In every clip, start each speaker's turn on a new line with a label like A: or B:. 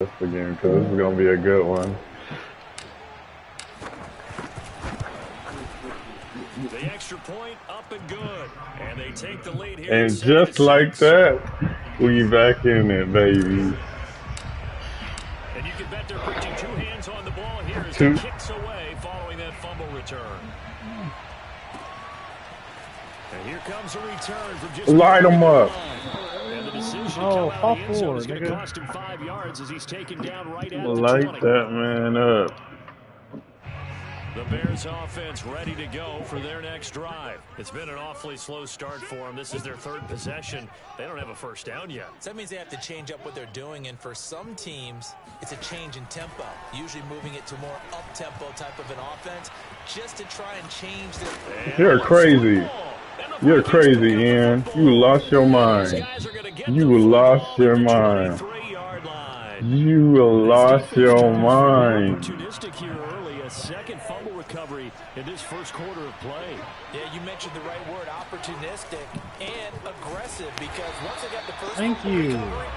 A: the game because this is gonna be a good one.
B: The extra point up and good, and they take the lead here.
A: And just like that, we back in it, baby.
B: And you can bet they're putting two hands on the ball here as he kicks away following that fumble return. And here comes a return from just
A: light him up.
B: And the decision to come out of the end zone is going to cost him 5 yards as he's taken down right at the 20.
A: Light that man up.
B: The Bears offense ready to go for their next drive. It's been an awfully slow start for them. This is their third possession. They don't have a first down yet.
C: So that means they have to change up what they're doing, and for some teams, it's a change in tempo, usually moving it to more up-tempo type of an offense just to try and change their...
A: You're crazy. You're crazy, Ian. You lost your mind. You lost your mind. You lost your mind.
B: Opportunistic here early, a second fumble recovery in this first quarter of play.
C: Yeah, you mentioned the right word, opportunistic and aggressive, because once they got the first
D: Thank you.
C: recovery,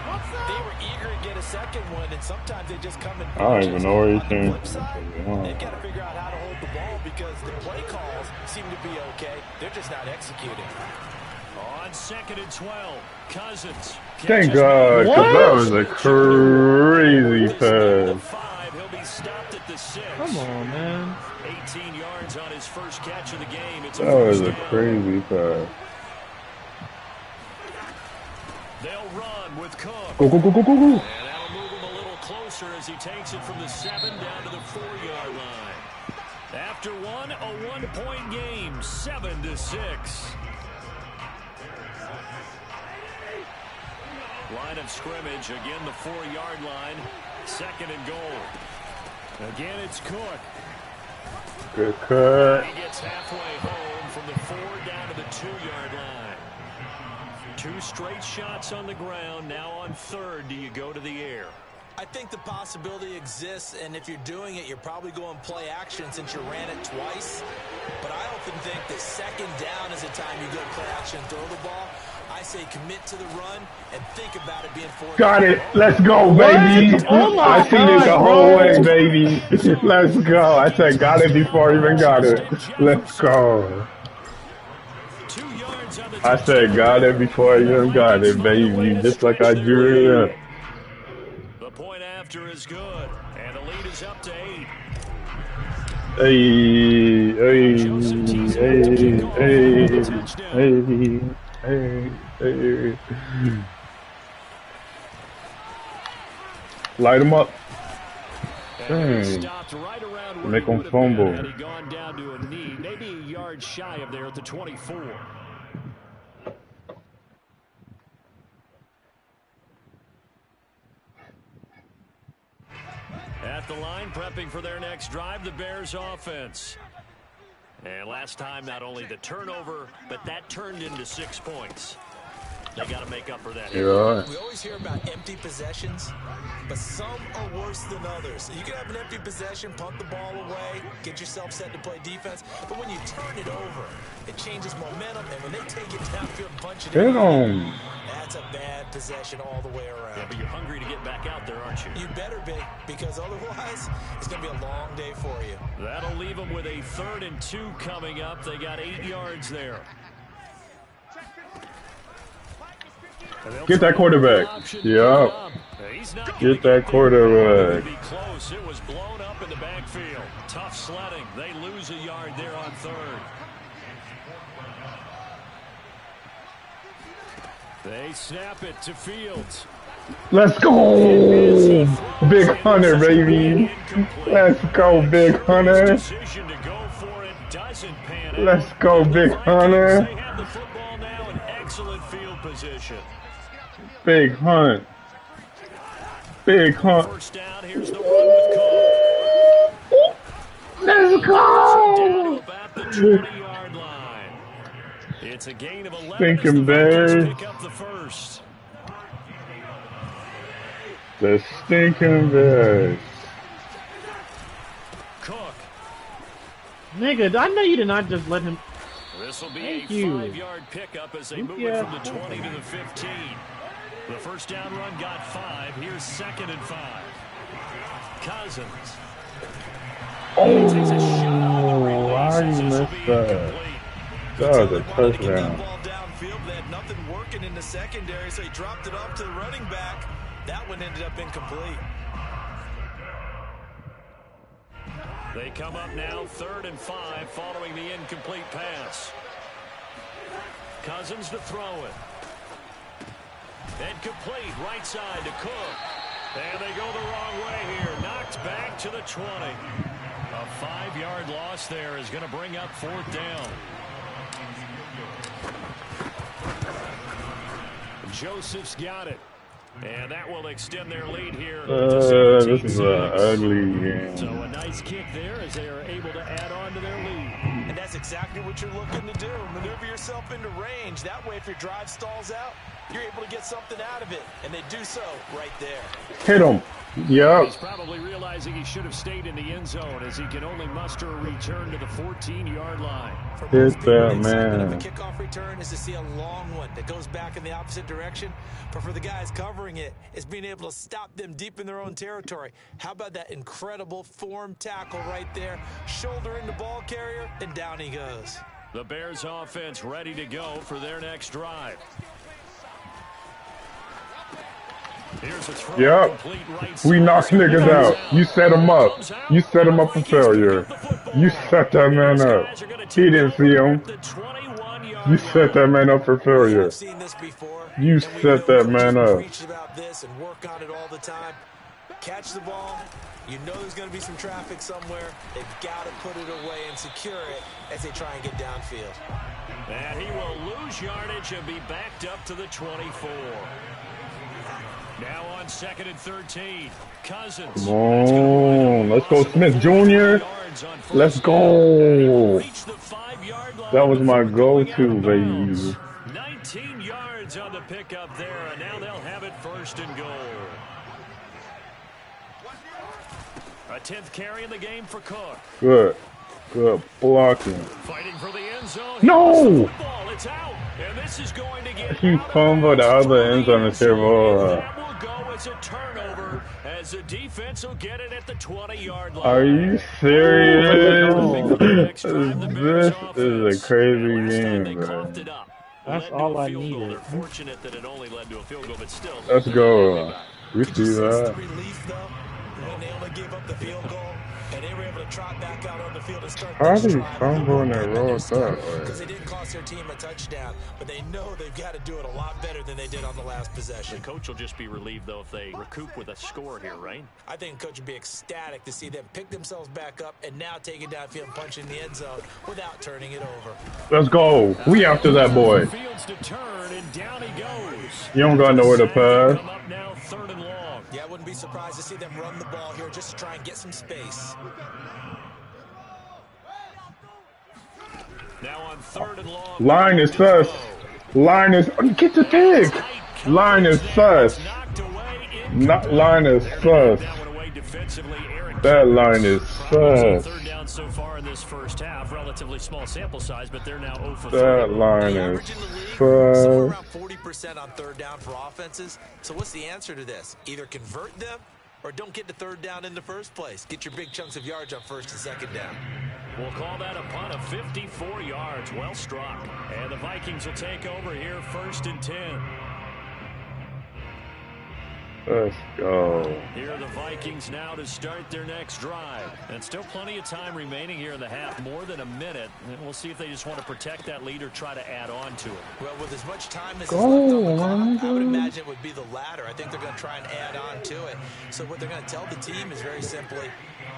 C: they were eager to get a second one, and sometimes they just come in.
A: I don't even know where you think.
C: They've got to figure out how to hold the ball because the play calls seem to be okay. They're just not executing.
B: On 2nd and 12, Cousins.
A: Thank God, because that was a crazy pass.
B: He'll be stopped at the 6.
D: Come on, man.
B: 18 yards on his first catch of the game. It's
A: that was a crazy pass.
B: They'll run with Cook.
A: Go, go, go, go, go, go.
B: And that'll move him a little closer as he takes it from the 7 down to the 4-yard line. After one, a one-point game, 7-6. Line of scrimmage, again the 4-yard line, 2nd and goal. Again, it's Cook.
A: Good cut.
B: He gets halfway home from the 4 down to the 2-yard line. 2 straight shots on the ground. Now on 3rd, do you go to the air?
C: I think the possibility exists, and if you're doing it, you're probably going play action since you ran it twice. But I often think that 2nd down is the time you go play action and throw the ball. I say commit to the run and think about it being 4.
A: Got it. Let's go, baby.
D: Oh my
A: I seen it the whole way, baby. Let's go. I said got it before I even got it. Let's go.
B: 2 yards on the
A: I said got it before I even got it, baby. Just like I drew it up.
B: The point after is good, and the lead is up to 8.
A: Hey, hey. Light him up. Dang. Make him fumble.
B: Had he gone down to a knee, maybe a yard shy of there at the 24. At the line, prepping for their next drive, the Bears offense. And last time, not only the turnover, but that turned into 6 points. They got to make up for that.
A: Yeah.
C: We always hear about empty possessions, but some are worse than others. You can have an empty possession, punt the ball away, get yourself set to play defense, but when you turn it over, it changes momentum, and when they take it downfield and punch it in, that's a bad possession all the way around.
B: Yeah, but you're hungry to get back out there, aren't you?
C: You better be, because otherwise, it's going to be a long day for you.
B: That'll leave them with a 3rd and 2 coming up. They got 8 yards there.
A: Get that quarterback. Yeah. Get that quarterback.
B: Close. It was blown up in the backfield. Tough sledding. They lose a yard there on 3rd. They snap it to Fields.
A: Let's go, Big Hunter, baby. Let's go, Big Hunter. Let's go, Big Hunter.
B: They have the football now in excellent field position.
A: Big Hunt. Big Hunt.
B: First down, here's the one with Cole.
A: Let's go.
B: About the 20-yard line. It's a gain of 11.
A: Stinking Bears.
B: Pick up the first.
A: The stinking Bears.
B: Cook.
D: Nigga, I know you did not just let him.
B: This will be
D: Thank
B: a
D: you.
B: 5-yard pickup as they move it from the 20 to the 15. The first down run got 5. Here's 2nd and 5. Cousins.
A: Oh, how you missed that? That was a touchdown.
C: Ball downfield, they had nothing working in the secondary, so he dropped it off to the running back. That one ended up incomplete.
B: They come up now 3rd and 5 following the incomplete pass. Cousins to throw it. Incomplete, right side to Cook. And they go the wrong way here. Knocked back to the 20. A 5-yard loss there is going to bring up 4th down. Joseph's got it. And that will extend their lead here.
A: This is an ugly game.
B: So a nice kick there as they are able to add on to their lead.
C: And that's exactly what you're looking to do. Maneuver yourself into range. That way, if your drive stalls out, you're able to get something out of it. And they do so right there.
A: Hit him. Yep.
B: He's probably realizing he should have stayed in the end zone as he can only muster a return to the 14-yard line.
A: Hit that man.
C: The kickoff return is to see a long one that goes back in the opposite direction. But for the guys covering it, it's being able to stop them deep in their own territory. How about that incredible form tackle right there? Shoulder into ball carrier, and down he goes.
B: The Bears offense ready to go for their next drive. Here's a throw.
A: Yep. We knocked niggas out. You set him up. You set him up for failure. You set that man up. He didn't see him. You set that man up for failure. You set that man up.
C: About this and work on it all the time. Catch the ball. You know there's going to be some traffic somewhere. They've got to put it away and secure it as they try and get downfield.
B: And he will lose yardage and be backed up to the 24. Now on 2nd and 13. Cousins.
A: Come on. Let's go, Smith Jr. Let's go. That was my go-to, baby.
B: 19 yards on the pickup there, and now they'll have it 1st and goal. A 10th carry in the game for Cook.
A: Good. Good blocking.
B: Fighting for the end zone.
A: No!
B: It's out. And this is going to get
A: He fumbled the other end zone and said,
B: that will go as a turnover as the defense will get it at the 20-yard line.
A: Are you serious? This is a crazy game, bro.
D: That's all I needed.
B: They're fortunate that it only led to a field goal, but still.
A: Let's go. We see that.
C: They only gave up the field goal, and they were able to trot back out on the field and start.
A: How did he fumble and roll that way?
C: Because they didn't cost their team a touchdown, but they know they've got to do it a lot better than they did on the last possession.
B: The coach will just be relieved, though, if they recoup with a score here, right?
C: I think the coach would be ecstatic to see them pick themselves back up and now take it downfield and punch in the end zone without turning it over.
A: Let's go. We after that boy.
B: Fields to turn, and down he goes.
A: You don't got nowhere to pass.
B: Come up now 3rd and long.
C: Yeah, I wouldn't be surprised to see them run the ball here just to try and get some space.
B: Now on 3rd and long.
A: Line is sus. Line is. Get the pig. Line is sus. Not line is sus. That line is sus.
B: 3rd down so far in this first half. Relatively small sample size, but they're now 0 for 3.
A: That line is
C: Somewhere
A: sus.
C: around 40% on 3rd down for offenses. So what's the answer to this? Either convert them or don't get to 3rd down in the first place. Get your big chunks of yards on 1st and 2nd down.
B: We'll call that a punt of 54 yards. Well struck. And the Vikings will take over here 1st and 10.
A: Let's go.
B: Here are the Vikings now to start their next drive. And still plenty of time remaining here in the half, more than a minute. And we'll see if they just want to protect that lead or try to add on to it.
C: Well, with as much time as is left on the clock, I would imagine it would be the latter. I think they're going to try and add on to it. So what they're going to tell the team is very simply,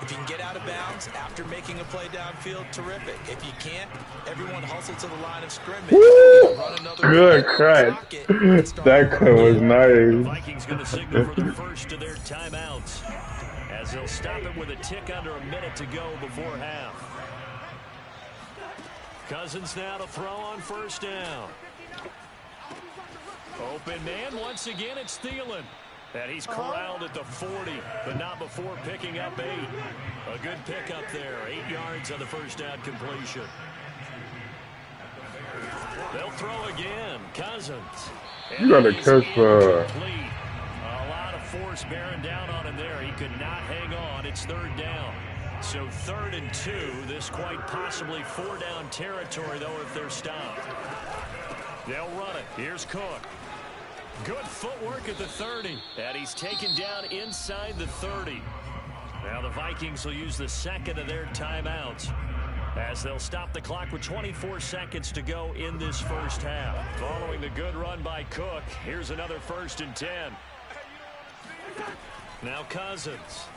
C: if you can get out of bounds after making a play downfield, terrific. If you can't, everyone hustle to the line of scrimmage.
A: Good cut. That cut was nice.
B: Vikings going to signal for the first of their timeouts as they'll stop it with a tick under a minute to go before half. Cousins now to throw on 1st down. Open man once again. It's Thielen. And he's corralled at the 40, but not before picking up 8. A good pickup there. 8 yards on the 1st down completion. They'll throw again. Cousins.
A: You gotta catch
B: A lot of force bearing down on him there. He could not hang on. It's third down. So 3rd and 2. This quite possibly 4-down territory, though, if they're stopped. They'll run it. Here's Cook. Good footwork at the 30. And he's taken down inside the 30. Now the Vikings will use the second of their timeouts as they'll stop the clock with 24 seconds to go in this first half. Following the good run by Cook, here's another 1st and 10. Now Cousins.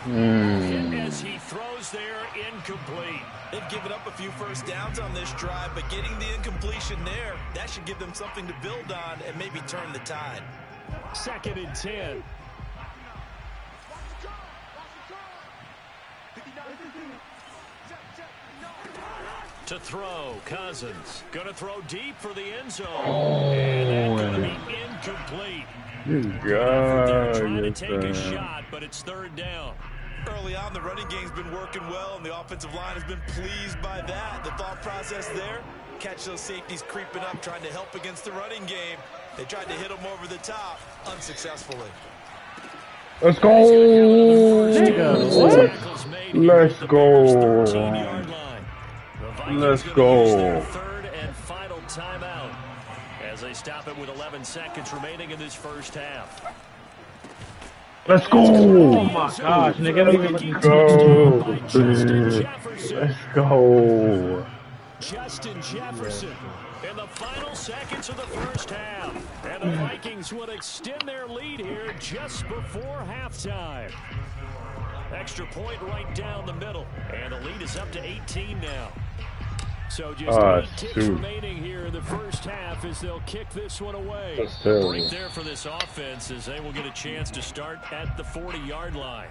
B: As he throws there, incomplete.
C: They've given up a few first downs on this drive, but getting the incompletion there, that should give them something to build on and maybe turn the tide.
B: 2nd and 10. To throw, Cousins. Gonna throw deep for the end zone. And that's gonna be incomplete.
A: God,
B: Trying to take a shot, but it's 3rd down.
C: Early on, the running game's been working well, and the offensive line has been pleased by that. The thought process there, catch those safeties creeping up, trying to help against the running game. They tried to hit them over the top, unsuccessfully.
A: Let's go! Let's go! Let's go!
B: 3rd and final timeout as they stop it with 11 seconds remaining in this first half.
A: Let's go!
D: Oh my gosh, nigga.
A: Let's go!
B: Justin Jefferson in the final seconds of the first half. And the Vikings would extend their lead here just before halftime. Extra point right down the middle. And the lead is up to 18 now. So just 8 ticks remaining here in the first half as they'll kick this one away. Right there for this offense as they will get a chance to start at the 40-yard line.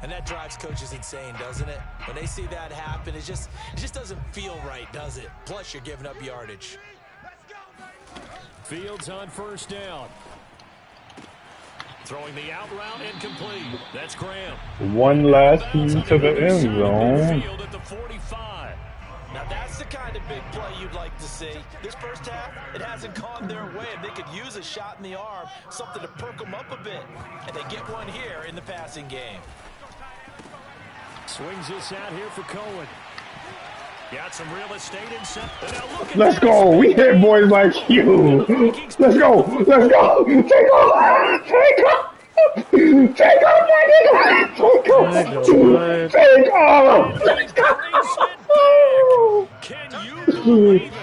C: And that drives coaches insane, doesn't it? When they see that happen, it just doesn't feel right, does it? Plus, you're giving up yardage.
B: Fields on 1st down. Throwing the out route incomplete. That's Graham.
A: One last team to the end zone.
B: At the 45.
C: Now that's the kind of big play you'd like to see. This first half, it hasn't gone their way, and they could use a shot in the arm, something to perk them up a bit. And they get one here in the passing game.
B: Swings this out here for Cohen. Got some real estate in.
A: Let's go. We hit boys like you. Let's go. Let's go. Take off. Take off. Take off, my nigga. Take off. Take off. Let's go.
B: Can you believe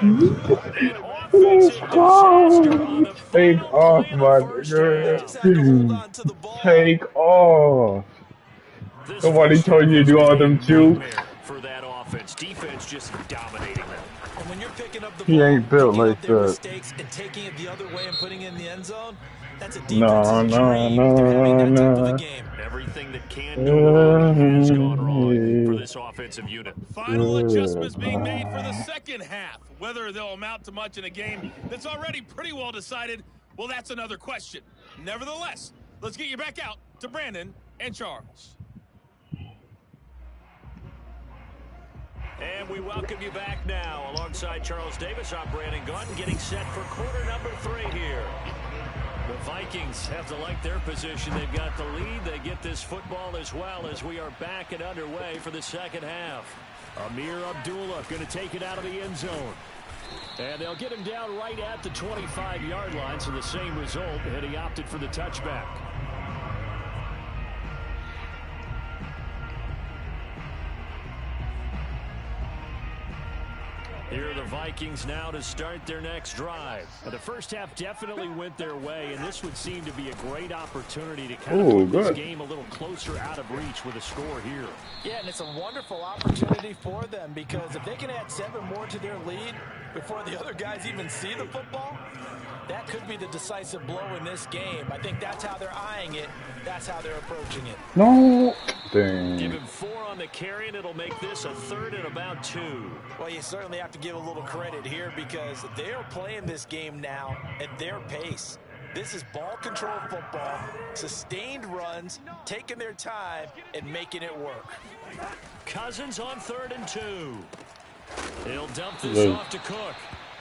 B: it?
A: Let's go. Take off, my nigga. Take off. Nobody told you to do all them too.
B: For that offense, defense just dominating them.
C: And when you're picking up the
A: He ain't built like that.
C: Mistakes and taking it the other way and putting it in the end zone, that's a defensive dream to having that type of a game.
B: Everything that can go wrong has gone wrong for this offensive unit.
E: Final adjustments being made for the second half. Whether they'll amount to much in a game that's already pretty well decided, well, that's another question. Nevertheless, let's get you back out to Brandon and Charles.
B: And we welcome you back now. Alongside Charles Davis, I'm Brandon Gauntton, getting set for quarter number 3 here. The Vikings have to like their position. They've got the lead. They get this football as well as we are back and underway for the second half. Amir Abdullah going to take it out of the end zone. And they'll get him down right at the 25-yard line, so the same result, and he opted for the touchback. Here are the Vikings now to start their next drive. The first half definitely went their way, and this would seem to be a great opportunity to kind of put this game a little closer out of reach with a score here.
C: Yeah, and it's a wonderful opportunity for them because if they can add 7 more to their lead before the other guys even see the football, that could be the decisive blow in this game. I think that's how they're eyeing it. That's how they're approaching it.
A: No. Dang.
B: Give him 4 on the carry, and it'll make this a 3rd and about 2.
C: Well, you certainly have to give a little credit here because they are playing this game now at their pace. This is ball control football, sustained runs, taking their time, and making it work.
B: Cousins on 3rd and 2. He'll dump this off to Cook.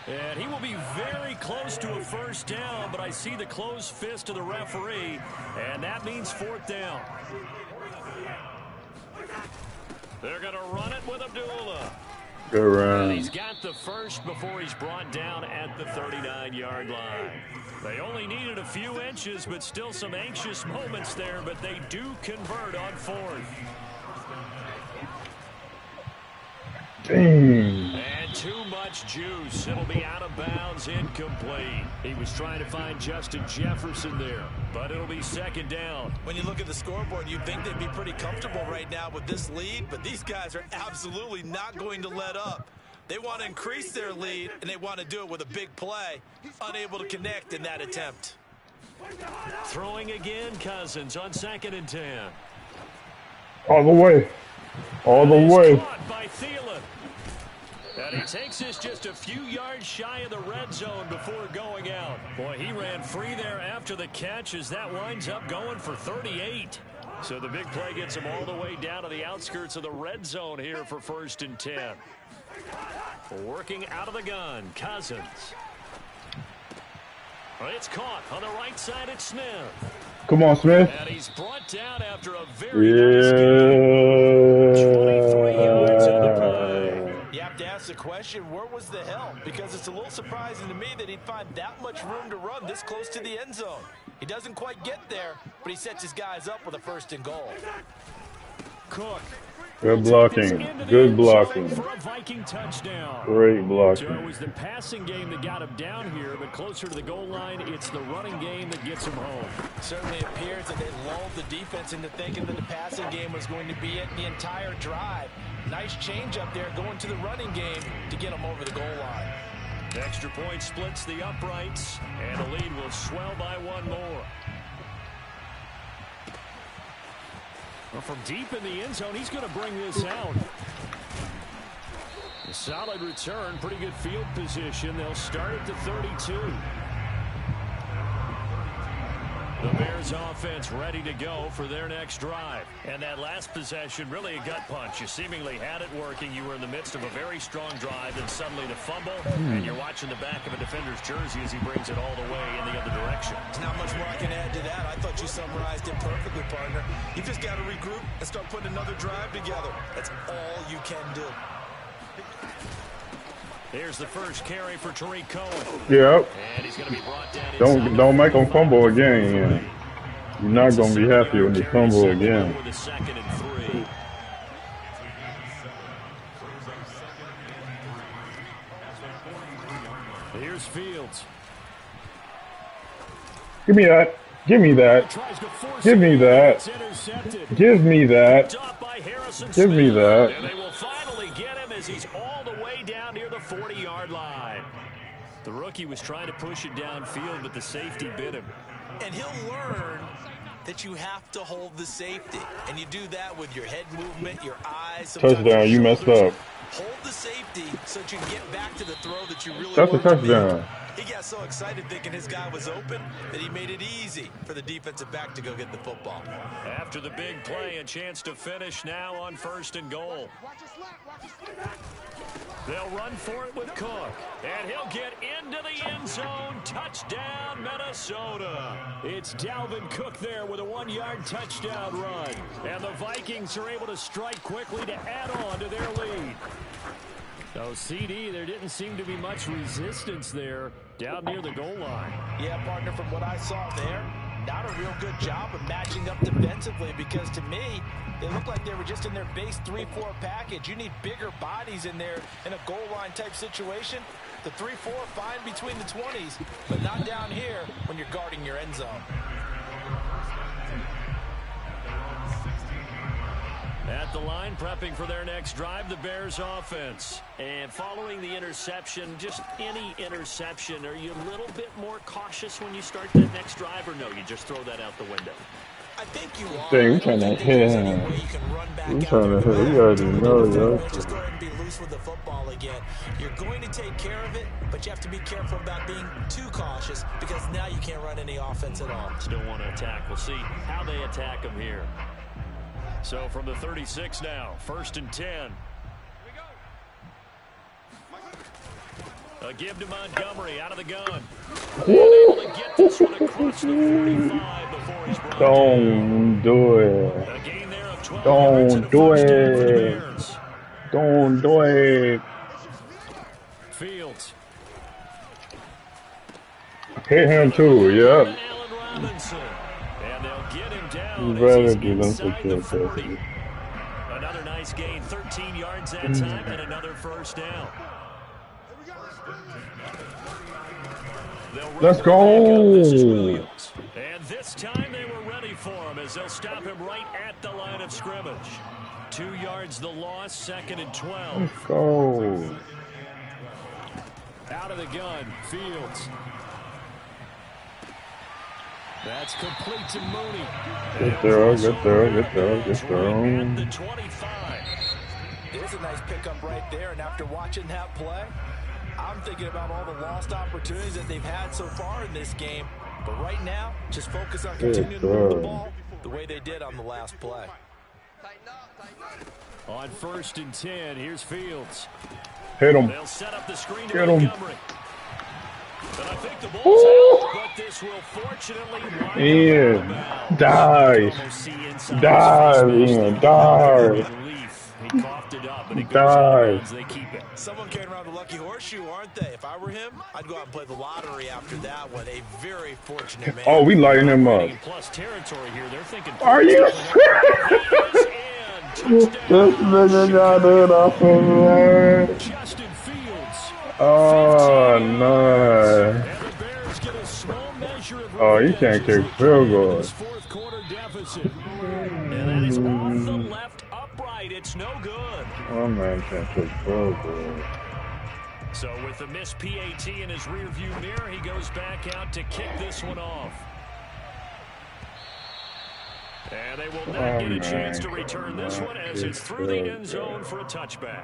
B: And he will be very close to a first down, but I see the closed fist of the referee, and that means 4th down. They're going to run it with Abdullah.
A: Good run.
B: And he's got the first before he's brought down at the 39-yard line. They only needed a few inches, but still some anxious moments there, but they do convert on 4th.
A: Dang.
B: And too much juice. It'll be out of bounds, incomplete. He was trying to find Justin Jefferson there, but it'll be 2nd down.
C: When you look at the scoreboard, you'd think they'd be pretty comfortable right now with this lead, but these guys are absolutely not going to let up. They want to increase their lead, and they want to do it with a big play. Unable to connect in that attempt.
B: Throwing again, Cousins on 2nd and 10.
A: All the way. All the way.
B: Caught by Thielen. And he takes this just a few yards shy of the red zone before going out. Boy, he ran free there after the catch as that winds up going for 38. So the big play gets him all the way down to the outskirts of the red zone here for 1st and 10. Working out of the gun, Cousins. It's caught on the right side at Smith.
A: Come on, Smith.
B: And he's brought down after a very nice game. 23 yards on the play.
C: You have to ask the question, where was the help? Because it's a little surprising to me that he'd find that much room to run this close to the end zone. He doesn't quite get there, but he sets his guys up with a 1st and goal.
B: Cook.
A: Good blocking. Good blocking.
B: For a Viking touchdown.
A: Great
B: So it
A: blocking.
B: was the passing game that got him down here, but closer to the goal line, it's the running game that gets him home.
C: Certainly appears that they lulled the defense into thinking that the passing game was going to be it the entire drive. Nice change up there going to the running game to get them over the goal line.
B: The extra point splits the uprights, and the lead will swell by 1 more. Well, from deep in the end zone, he's going to bring this out. A solid return, pretty good field position. They'll start at the 32. The Bears offense ready to go for their next drive. And that last possession, really a gut punch. You seemingly had it working. You were in the midst of a very strong drive, and suddenly the fumble, and you're watching the back of a defender's jersey as he brings it all the way in the other direction.
C: There's not much more I can add to that. I thought you summarized it perfectly, partner. You just got to regroup and start putting another drive together. That's all you can do.
B: Here's the first carry for Tariq Cohen.
A: Yep.
B: And he's going to be brought down.
A: Don't make them fumble again. You're not gonna be happy when they fumble again.
B: With a 2nd and 3. Here's Fields.
A: Give me that. Give me that. Give me that. Give me that. Give me that.
B: And they will finally get him as he's all the way down near the 40-yard line. The rookie was trying to push it downfield, but the safety bit him.
C: And he'll learn that you have to hold the safety. And you do that with your head movement, your eyes.
A: Touchdown, you messed up.
C: Hold the safety so that you can get back to the throw that you really
A: That's a
C: want to
A: touchdown.
C: make. He got so excited thinking his guy was open that he made it easy for the defensive back to go get the football.
B: After the big play, a chance to finish now on 1st and goal. They'll run for it with Cook, and he'll get into the end zone. Touchdown, Minnesota. It's Dalvin Cook there with a 1-yard touchdown run. And the Vikings are able to strike quickly to add on to their lead. So, CD, there didn't seem to be much resistance there down near the goal line.
C: Yeah, partner, from what I saw there, not a real good job of matching up defensively because to me, they looked like they were just in their base 3-4 package. You need bigger bodies in there in a goal line type situation. The 3-4 fine between the 20s, but not down here when you're guarding your end zone.
B: At the line, prepping for their next drive, the Bears offense. And following the interception, just any interception, are you a little bit more cautious when you start that next drive, or no, you just throw that out the window?
C: I think you are.
A: Dang, we're trying to hit him. We're trying to hit him. You already know, yo.
C: Just go ahead and be loose with the football again. You're going to take care of it, but you have to be careful about being too cautious because now you can't run any offense at all.
B: Still want to attack. We'll see how they attack them here. So from the 36 now, 1st and 10. A give to Montgomery out of the gun. And able to get this one across the 45 before he's brought
A: Don't do it.
B: down. A gain there of 12 yards and a
A: Don't do
B: first down for the
A: it.
B: Bears.
A: Don't do it.
B: Fields.
A: Hit him too, yep.
B: Allen Robinson. And they'll get him down
A: You'd rather
B: as
A: do
B: he's
A: them
B: inside the
A: for
B: 40. Another nice gain, 13 yards that time, and another first down.
A: Let's go.
B: And this time they were ready for him as they'll stop him right at the line of scrimmage. 2 yards the loss, 2nd and 12.
A: Let's go.
B: Out of the gun, Fields. That's complete to Mooney.
A: Get there, get there, get there, get there.
B: At the 25.
C: There's a nice pickup right there, and after watching that play, I'm thinking about all the lost opportunities that they've had so far in this game. But right now, just focus on continuing to move the ball the way they did on the last play.
B: On 1st and 10, here's Fields.
A: Hit him.
B: They'll set up the screen to
A: Get him.
B: Montgomery. But I think the ball's out, but this will fortunately wind
A: Ian,
B: up
A: dive. Dive, Ian, dive.
B: He coughed it up, and it goes
A: Dive.
B: out of bounds. They keep it.
C: Someone carrying around the lucky horseshoe, aren't they? If I were him, I'd go out and play the lottery after that one. A very fortunate man.
A: Oh, we lighting him up.
B: In plus territory here. They're thinking.
A: Are you
B: serious?
A: This nigga got it off of me.
B: Justin Fields.
A: Oh, no.
B: And the Bears get a small measure of
A: Oh, you can't kick field goals.
B: fourth quarter deficit. And that is off the left upright. It's no good.
A: Oh, man can't kick field goals.
B: So with the missed PAT in his rearview mirror, he goes back out to kick this one off. And they will not get a chance to return this one as it's through the end zone for a touchback.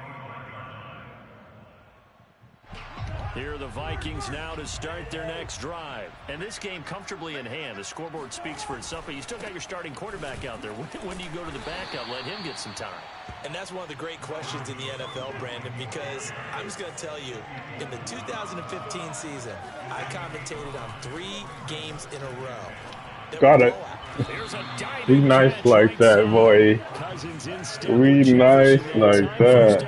B: Here are the Vikings now to start their next drive. And this game comfortably in hand. The scoreboard speaks for itself, but you still got your starting quarterback out there. When do you go to the backup, let him get some time?
C: And that's one of the great questions in the NFL, Brandon, because I'm just going to tell you, in the 2015 season, I commentated on 3 games in a row.
A: Got it. Be nice like that, boy. We nice like that.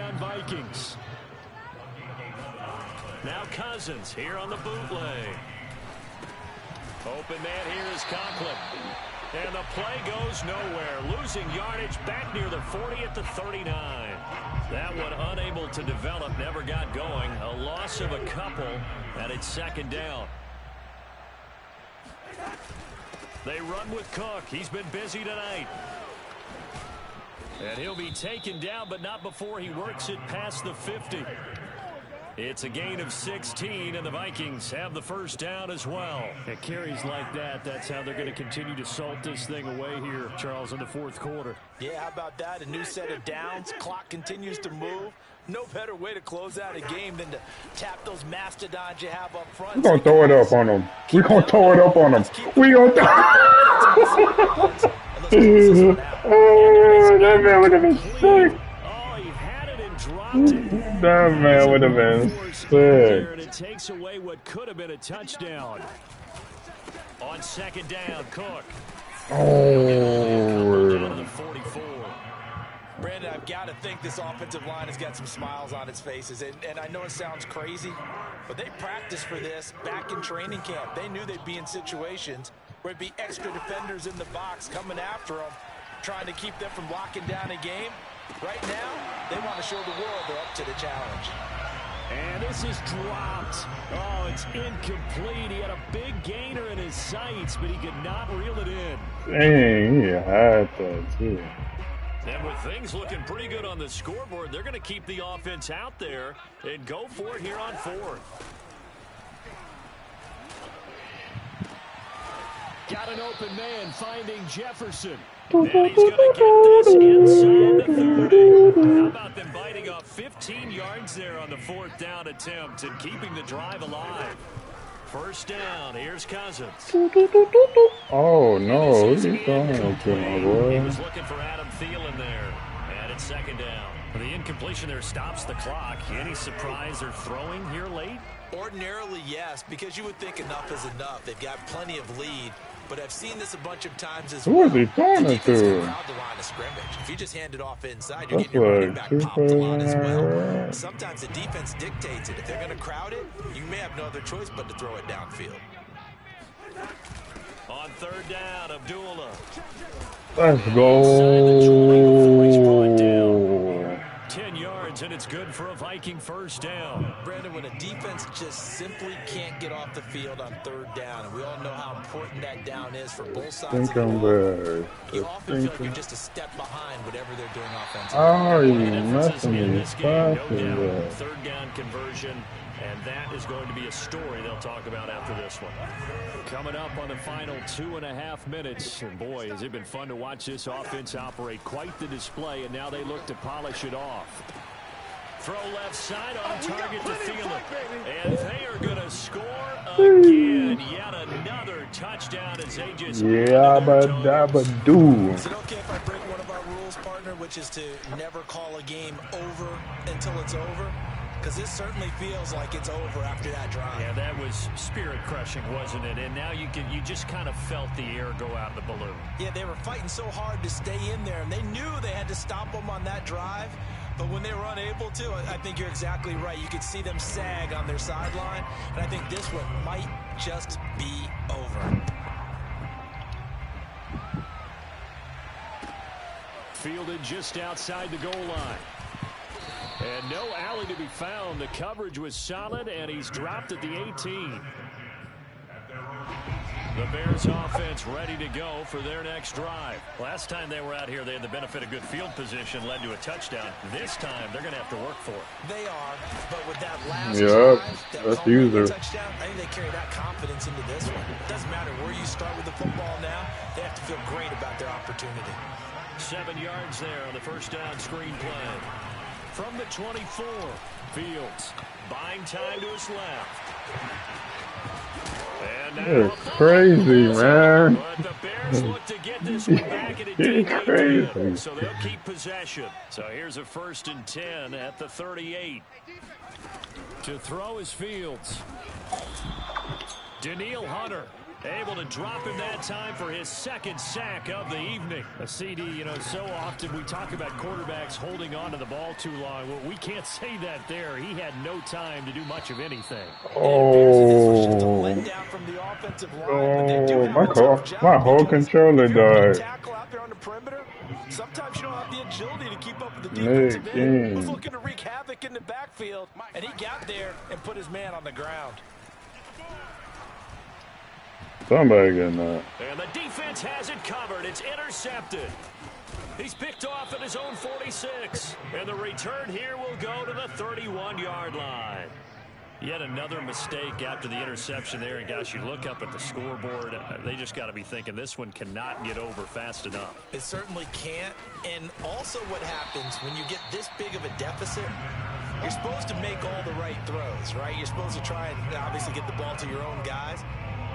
B: Now Cousins here on the bootleg. Open man here is Conklin. And the play goes nowhere. Losing yardage back near the 40 at the 39. That one unable to develop, never got going. A loss of a couple, and it's 2nd down. They run with Cook. He's been busy tonight. And he'll be taken down, but not before he works it past the 50. It's a gain of 16, and the Vikings have the first down as well. At carries like that, that's how they're going to continue to salt this thing away here, Charles, in the 4th quarter.
C: Yeah, how about that? A new set of downs. Clock continues to move. No better way to close out a game than to tap those mastodons you have up front.
A: We're going to throw it up on them. We're going to throw it up on them. We're going to Oh, that man would have been sick.
B: Oh, he had it and dropped it.
A: That man would have been sick.
B: And it takes away what could have been a touchdown. On 2nd down, Cook.
A: Oh.
B: Down to the 44.
C: Brandon, I've got to think this offensive line has got some smiles on its faces. And I know it sounds crazy, but they practiced for this back in training camp. They knew they'd be in situations where it'd be extra defenders in the box coming after them, trying to keep them from locking down a game. Right now, they want to show the world they're up to the challenge.
B: And this is dropped. Oh, it's incomplete. He had a big gainer in his sights, but he could not reel it in.
A: Dang, he had that too.
B: And with things looking pretty good on the scoreboard, they're going to keep the offense out there and go for it here on 4th. Got an open man finding Jefferson. And he's going to get this inside the 30. How about them biting off 15 yards there on the 4th down attempt and keeping the drive alive? First down, here's Cousins.
A: Oh, no. What are you talking about, my boy?
B: He was looking for Adam Thielen there. And second down. The incompletion there stops the clock. Any surprise they're throwing here late?
C: Ordinarily, yes, because you would think enough is enough. They've got plenty of lead. But I've seen this a bunch of times as well.
A: Who is he throwing it to?
C: The line of scrimmage. If you just hand it off inside, you're getting your running back popped a lot as well. Sometimes the defense dictates it. If they're going to crowd it, you may have no other choice but to throw it downfield.
B: On third down, Abdullah.
A: Let's go.
B: 10 yards, and it's good for a Viking first down.
C: Brandon, when a defense just simply can't get off the field on third down, and we all know how important that down is for both sides of the ball, you often feel like you're just a step behind whatever they're doing offensively.
A: Oh, you messing me with
B: Third down conversion, and that is going to be a story they'll talk about after this one. Coming up on the final 2.5 minutes, and boy, has it been fun to watch this offense operate. Quite the display, and now they look to polish it off. Throw left side on target to Thielen, and they are going to score again. Yet another touchdown as they just
A: Yabba-dabba-doo.
C: Is it okay if I break one of our rules, partner, which is to never call a game over until it's over? Because this certainly feels like it's over after that drive.
B: Yeah, that was spirit-crushing, wasn't it? And now you just kind of felt the air go out of the balloon.
C: Yeah, they were fighting so hard to stay in there, and they knew they had to stop them on that drive. But when they were unable to, I think you're exactly right. You could see them sag on their sideline, and I think this one might just be over.
B: Fielded just outside the goal line. And no alley to be found. The coverage was solid, and he's dropped at the 18. The Bears offense ready to go for their next drive. Last time they were out here, they had the benefit of good field position, led to a touchdown. This time, they're going to have to work for it.
C: They are, but with that last drive,
A: that's user
C: touchdown, I think they carry that confidence into this one. It doesn't matter where you start with the football now. They have to feel great about their opportunity.
B: 7 yards there on the first down screen play. From the 24, Fields buying time to his left.
A: It's crazy, man.
B: But the Bears look to get this one back, and it did crazy. So they'll keep possession. So here's a 1st and 10 at the 38. To throw is Fields. Daniil Hunter able to drop him that time for his 2nd sack of the evening. A CD, you know, so often we talk about quarterbacks holding on to the ball too long. Well, we can't say that there. He had no time to do much of anything.
A: My whole controller died.
C: Sometimes you don't have the agility to keep up with the defensive end. He was looking to wreak havoc in the backfield, and he got there and put his man on the ground.
A: Somebody getting that.
B: And the defense has it covered. It's intercepted. He's picked off at his own 46. And the return here will go to the 31-yard line. Yet another mistake after the interception there. And, gosh, you look up at the scoreboard. They just got to be thinking this one cannot get over fast enough.
C: It certainly can't. And also what happens when you get this big of a deficit, you're supposed to make all the right throws, right? You're supposed to try and obviously get the ball to your own guys.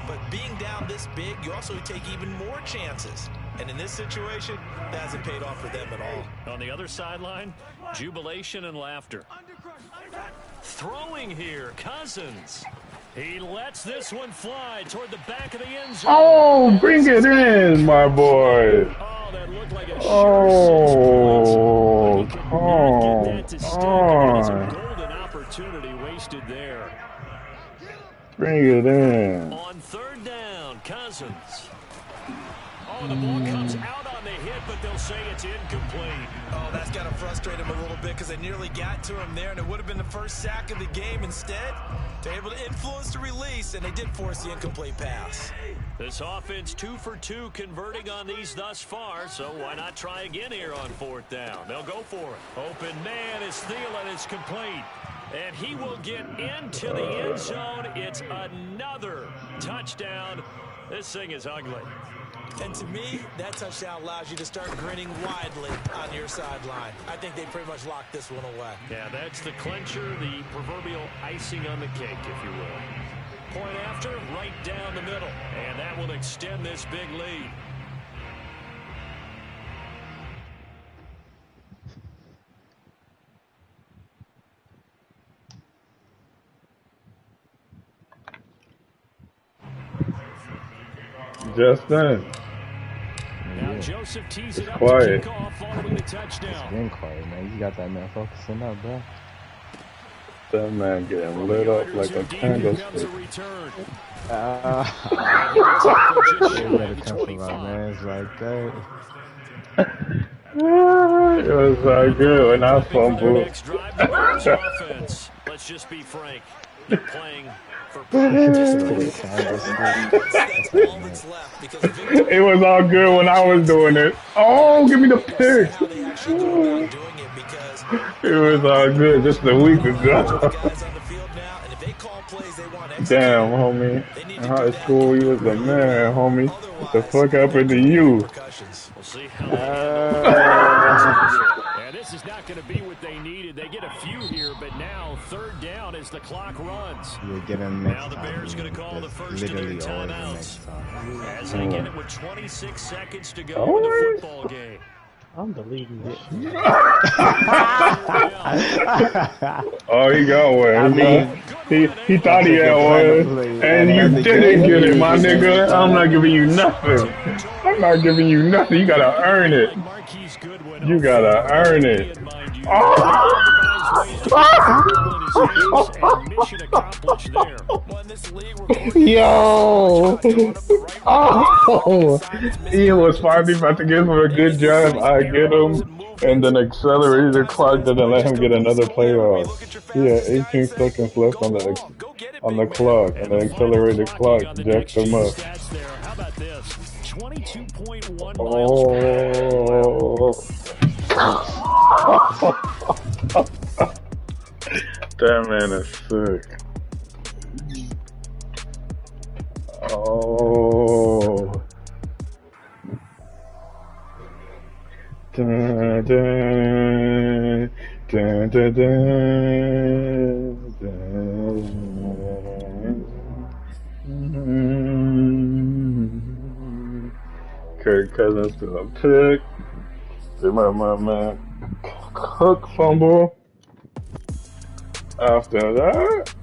C: But being down this big, you also take even more chances. And in this situation, that hasn't paid off for them at all.
B: On the other sideline, jubilation and laughter. Throwing here, Cousins. He lets this one fly toward the back of the end zone.
A: Oh, bring it in, my boy.
B: Oh, that looked like a
A: oh,
B: come on. Get that to stick. It's a golden opportunity wasted there.
A: Bring it in.
B: On third down, Cousins. Oh, the ball comes out on the hit, but they'll say it's incomplete.
C: Oh, that's got to frustrate him a little bit because they nearly got to him there, and it would have been the first sack of the game. Instead, they're able to influence the release, and they did force the incomplete pass.
B: This offense 2 for 2 converting on these thus far, so why not try again here on 4th down? They'll go for it. Open man is Thielen. It's complete. And he will get into the end zone. It's another touchdown. This thing is ugly.
C: And to me, that touchdown allows you to start grinning widely on your sideline. I think they pretty much locked this one away.
B: Yeah, that's the clincher, the proverbial icing on the cake, if you will. Point after, right down the middle. And that will extend this big lead.
A: Just then.
B: Now Joseph tees it up
A: Quiet.
B: to kick off following the touchdown.
F: It's been quiet, man. You got that man focusing up, bro.
A: That man getting lit up like a candlestick.
F: You better come from my man's like that.
A: It was so good when I fumbled.
B: Let's just be frank. They're playing for
A: It was all good when I was doing it. Oh, give me the pick. It was all good just a week ago. Damn, homie. In high school, he was the man, homie. What the fuck happened to you?
B: We'll see how and this is not going to be what they needed. They get a few here, but now third down as the clock runs.
F: You'll get him next
B: now the
F: time.
B: Bears going to call the first of their timeouts. As they get it with 26 seconds to go in the football game.
D: I'm deleting this.
A: Oh, he got one. I mean, he thought he had one, and you didn't get it, my nigga. I'm not giving you nothing. I'm not giving you nothing. You gotta earn it. You gotta earn it. Oh! Yo! Oh! He was finally about to give him a good job. I get him, and then accelerated clock didn't let him get another play off. He had 18 seconds left on the clock, and the accelerated clock jacked him up.
B: How about this? 22.1
A: That man is sick. Oh. Dun, dun, dun, dun, dun, dun. Kirk Cousins to a pick. My man Cook fumble. After that,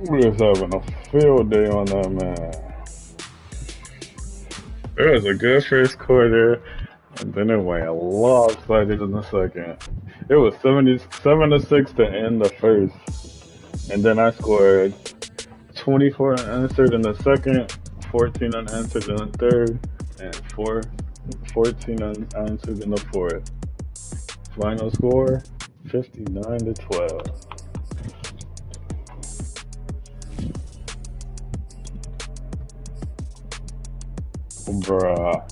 A: we're just having a field day on that man. It was a good first quarter, and then it went lopsided in the second. It was 77-6 to end the first, and then I scored 24 unanswered in the second, 14 unanswered in the third, and 14 unanswered in the fourth. Final score, 59-12. Bruh.